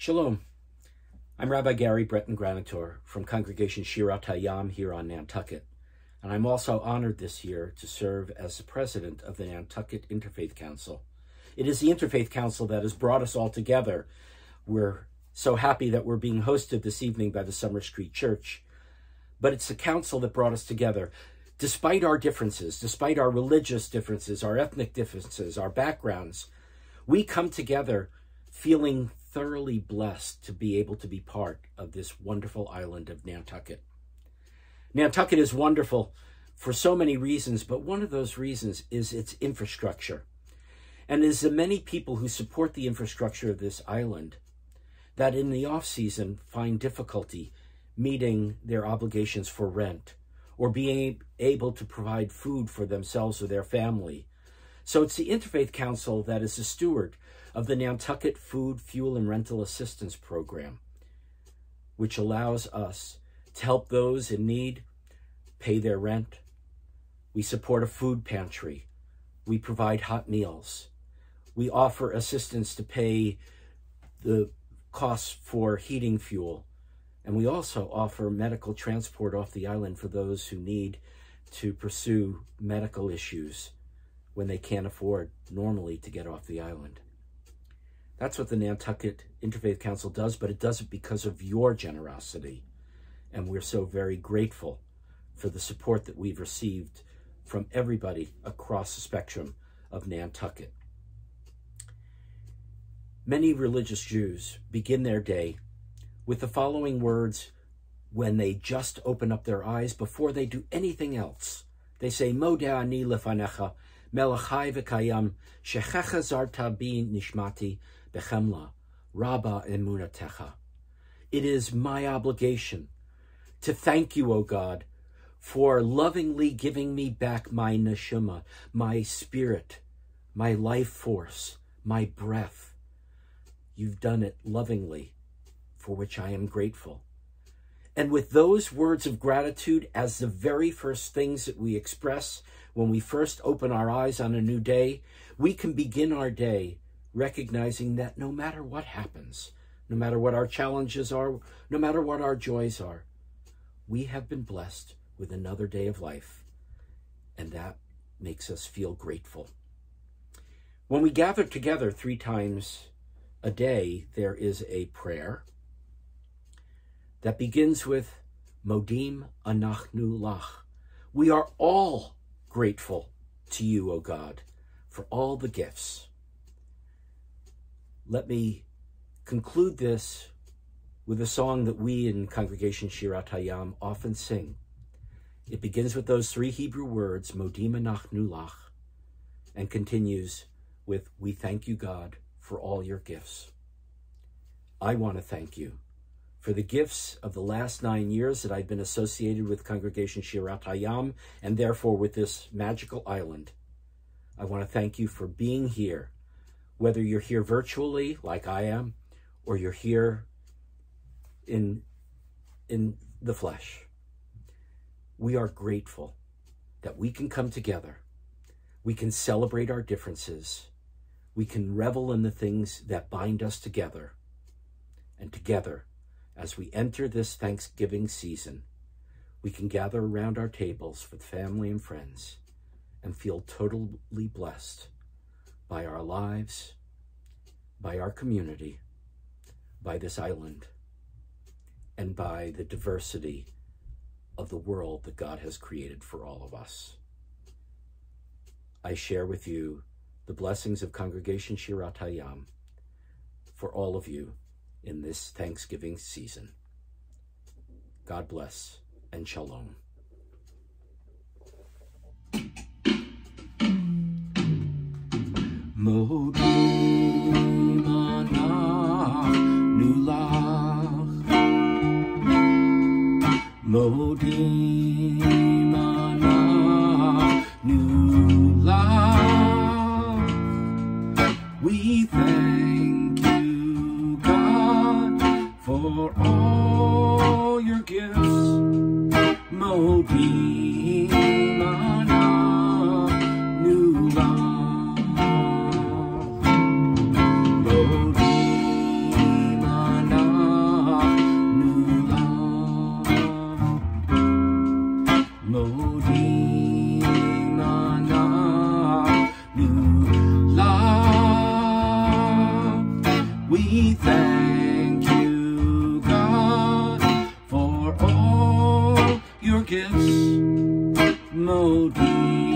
Shalom. I'm Rabbi Gary Breton Granitor from Congregation Shirat Hayam here on Nantucket, and I'm also honored this year to serve as the president of the Nantucket Interfaith Council. It is the Interfaith Council that has brought us all together. We're so happy that we're being hosted this evening by the Summer Street Church, but it's the council that brought us together. Despite our differences, despite our religious differences, our ethnic differences, our backgrounds, we come together feeling thoroughly blessed to be able to be part of this wonderful island of Nantucket. Nantucket is wonderful for so many reasons, but one of those reasons is its infrastructure. And it is the many people who support the infrastructure of this island that in the off-season find difficulty meeting their obligations for rent or being able to provide food for themselves or their family. So it's the Interfaith Council that is the steward of the Nantucket Food, Fuel, and Rental Assistance Program, which allows us to help those in need pay their rent. We support a food pantry. We provide hot meals. We offer assistance to pay the costs for heating fuel. And we also offer medical transport off the island for those who need to pursue medical issues when they can't afford normally to get off the island. That's what the Nantucket Interfaith Council does, but it does it because of your generosity. And we're so very grateful for the support that we've received from everybody across the spectrum of Nantucket. Many religious Jews begin their day with the following words when they just open up their eyes before they do anything else. They say, Modeh ani lefanecha, melech chai v'kayam, shechecha zarta bi nishmati, bechemla, rabba emunatecha. It is my obligation to thank you, O God, for lovingly giving me back my neshama, my spirit, my life force, my breath. You've done it lovingly, for which I am grateful. And with those words of gratitude as the very first things that we express when we first open our eyes on a new day, we can begin our day recognizing that no matter what happens, no matter what our challenges are, no matter what our joys are, we have been blessed with another day of life, and that makes us feel grateful. When we gather together 3 times a day, there is a prayer that begins with Modim Anachnu Lach. We are all grateful to you, O God, for all the gifts. Let me conclude this with a song that we in Congregation Shirat Hayam often sing. It begins with those 3 Hebrew words, Modim Anachnu Lach, and continues with, we thank you, God, for all your gifts. I want to thank you for the gifts of the last 9 years that I've been associated with Congregation Shirat Hayam, and therefore with this magical island. I want to thank you for being here, whether you're here virtually, like I am, or you're here in the flesh. We are grateful that we can come together. We can celebrate our differences. We can revel in the things that bind us together. And together, as we enter this Thanksgiving season, we can gather around our tables with family and friends and feel totally blessed by our lives, by our community, by this island, and by the diversity of the world that God has created for all of us. I share with you the blessings of Congregation Shirat Hayam for all of you in this Thanksgiving season. God bless and shalom. Modim Anachnu Lach, Modim Anachnu Lach. We thank you, God, for all your gifts. Modim Anachnu Lach. Modim melody